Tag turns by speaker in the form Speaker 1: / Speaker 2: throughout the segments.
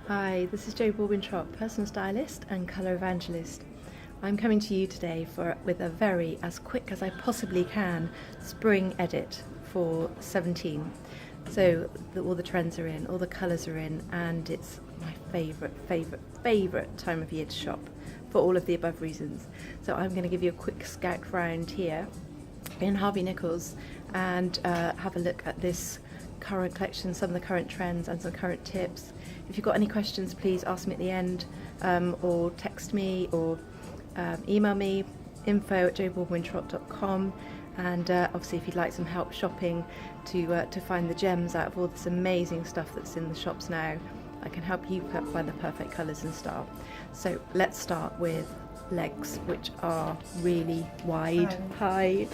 Speaker 1: Hi, this is Jo Baldwin-Trott, personal stylist and colour evangelist. I'm coming to you today with a very, as quick as I possibly can, spring edit for 17. So all the trends are in, all the colours are in, and it's my favourite time of year to shop for all of the above reasons. So I'm going to give you a quick scout round here in Harvey Nichols and have a look at this current collection, some of the current trends and some current tips. If you've got any questions, please ask me at the end, or text me or email me, info@jobaldwintrott.com. And obviously if you'd like some help shopping to find the gems out of all this amazing stuff that's in the shops now, I can help you find the perfect colours and style. So let's start with legs, which are really wide, high.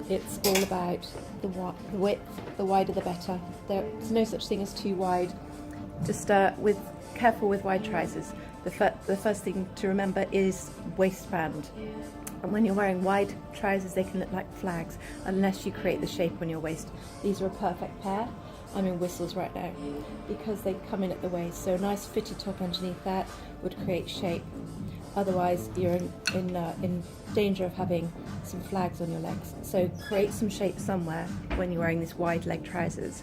Speaker 1: It's all about the width, the wider the better. There's no such thing as too wide. Just careful with wide trousers. The first thing to remember is waistband. And when you're wearing wide trousers, they can look like flags unless you create the shape on your waist. These are a perfect pair. I'm in whistles right now because they come in at the waist. So a nice fitted top underneath that would create shape. Otherwise, you're in danger of having some flags on your legs. So create some shape somewhere when you're wearing these wide leg trousers,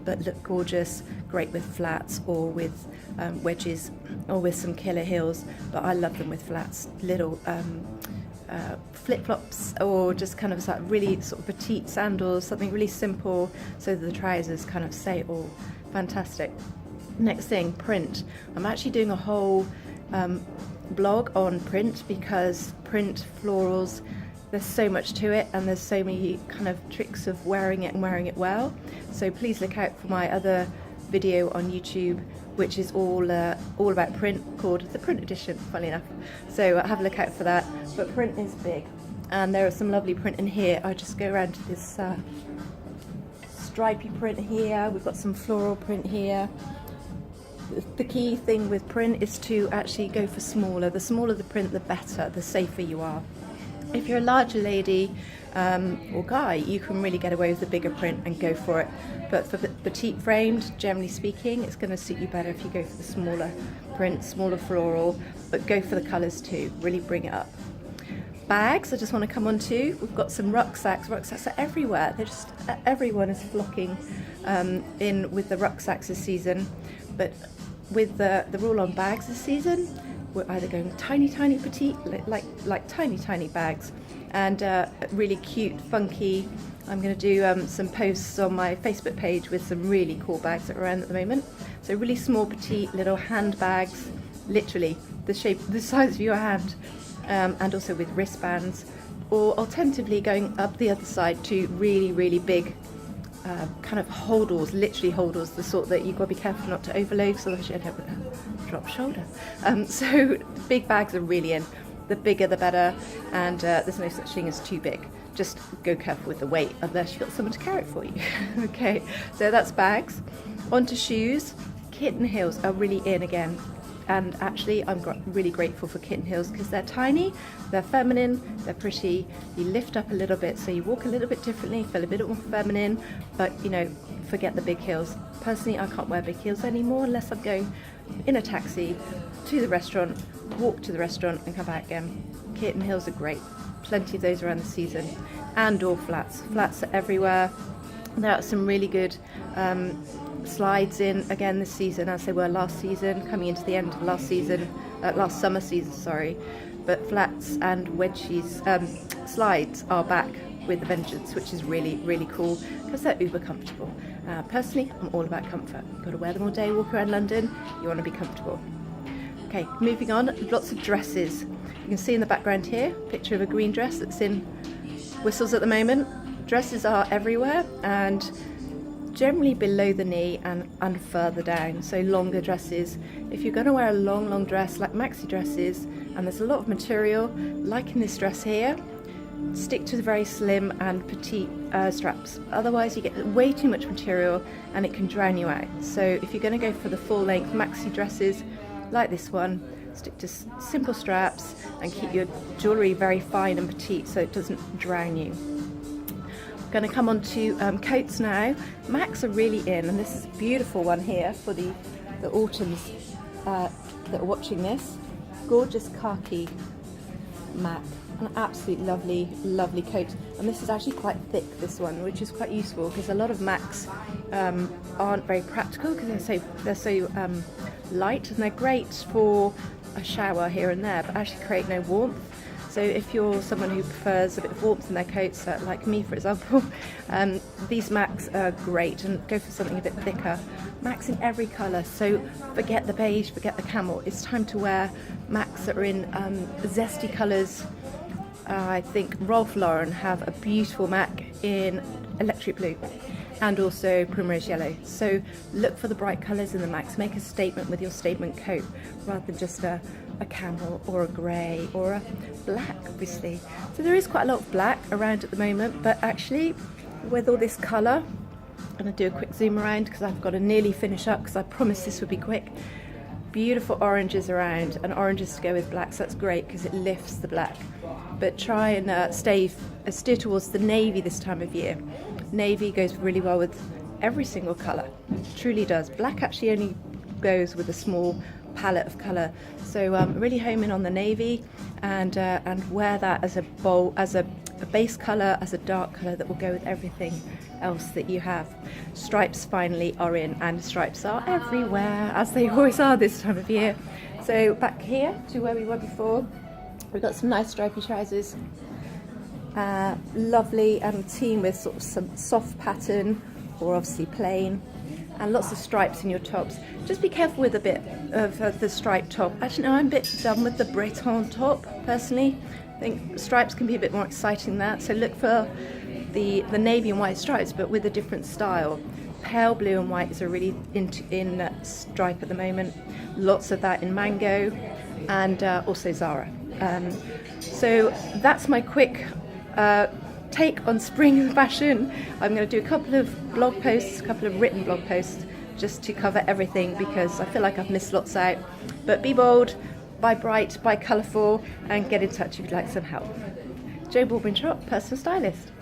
Speaker 1: but look gorgeous, great with flats or with wedges or with some killer heels. But I love them with flats, little flip-flops, or just kind of like really sort of petite sandals, something really simple, so that the trousers kind of say it all. Fantastic. Next thing, print. I'm actually doing a whole blog on print because print florals, there's so much to it and there's so many kind of tricks of wearing it and wearing it well. So please look out for my other video on YouTube, which is all about print, called the print edition, funny enough. So have a look out for that. But print is big, and there are some lovely print in here. I just go around to this stripy print here. We've got some floral print here. The key thing with print is to actually go for smaller. The smaller the print, the better, the safer you are. If you're a larger lady or guy, you can really get away with the bigger print and go for it. But for petite framed, generally speaking, it's going to suit you better if you go for the smaller print, smaller floral, but go for the colours too, really bring it up. Bags, I just want to come on to. We've got some rucksacks. Rucksacks are everywhere. Everyone is flocking in with the rucksacks this season. But with the rule on bags this season, we're either going tiny petite, like tiny bags, and really cute, funky. I'm going to do some posts on my Facebook page with some really cool bags that are around at the moment. So really small, petite, little handbags, literally the size of your hand, and also with wristbands, or alternatively going up the other side to really big kind of holdalls, literally holdalls, the sort that you've got to be careful not to overload, because otherwise you end up with a drop shoulder. So big bags are really in. The bigger the better, and there's no such thing as too big. Just go careful with the weight, unless you've got someone to carry it for you. Okay, so that's bags. On to shoes. Kitten heels are really in again. And actually I'm really grateful for kitten heels because they're tiny, they're feminine, they're pretty. You lift up a little bit, so you walk a little bit differently, feel a bit more feminine, but forget the big heels. Personally, I can't wear big heels anymore unless I'm going in a taxi to the restaurant, walk to the restaurant and come back again. Kitten heels are great. Plenty of those around the season. And or flats. Flats are everywhere. There are some really good slides in again this season, as they were last season, coming into the end of last summer season, sorry. But flats and wedges, slides are back with a vengeance, which is really cool because they're uber comfortable. Personally, I'm all about comfort. You've got to wear them all day, walk around London, you want to be comfortable. Okay, moving on, lots of dresses. You can see in the background here, picture of a green dress that's in whistles at the moment. Dresses are everywhere and generally below the knee and further down, so longer dresses. If you're going to wear a long dress like maxi dresses and there's a lot of material, like in this dress here, stick to the very slim and petite straps. Otherwise you get way too much material and it can drown you out. So if you're going to go for the full length maxi dresses like this one, stick to simple straps and keep your jewellery very fine and petite so it doesn't drown you. Going to come on to coats now. Macs are really in, and this is a beautiful one here for the autumns that are watching this. Gorgeous khaki Mac, an absolute lovely coat, and this is actually quite thick, this one, which is quite useful because a lot of Macs aren't very practical because they're so light, and they're great for a shower here and there, but actually create no warmth. So if you're someone who prefers a bit of warmth in their coats, like me for example, these Macs are great, and go for something a bit thicker. Macs in every colour, so forget the beige, forget the camel. It's time to wear Macs that are in zesty colours. I think Ralph Lauren have a beautiful Mac in electric blue and also primrose yellow. So look for the bright colours in the Macs. Make a statement with your statement coat rather than just a camel or a grey or a black, obviously. So there is quite a lot of black around at the moment, but actually with all this colour, I'm going to do a quick zoom around because I've got to nearly finish up because I promised this would be quick. Beautiful oranges around, and oranges to go with black, so that's great because it lifts the black. But try and steer towards the navy this time of year. Navy goes really well with every single colour, it truly does. Black actually only goes with a small palette of colour, so really home in on the navy and wear that as a base colour, as a dark colour that will go with everything else that you have. Stripes finally are in, and stripes are everywhere, as they always are this time of year. So back here to where we were before, we've got some nice stripy trousers, lovely, and team with sort of some soft pattern or obviously plain, and lots of stripes in your tops. Just be careful with a bit of the striped top. Actually, no, I'm a bit done with the Breton top, personally. I think stripes can be a bit more exciting than that, so look for the navy and white stripes, but with a different style. Pale blue and white is a really in stripe at the moment. Lots of that in mango and also Zara. So that's my quick take on spring fashion. I'm going to do a couple of blog posts, a couple of written blog posts, just to cover everything because I feel like I've missed lots out. But be bold, buy bright, buy colourful, and get in touch if you'd like some help. Jo Baldwin Shop, personal stylist.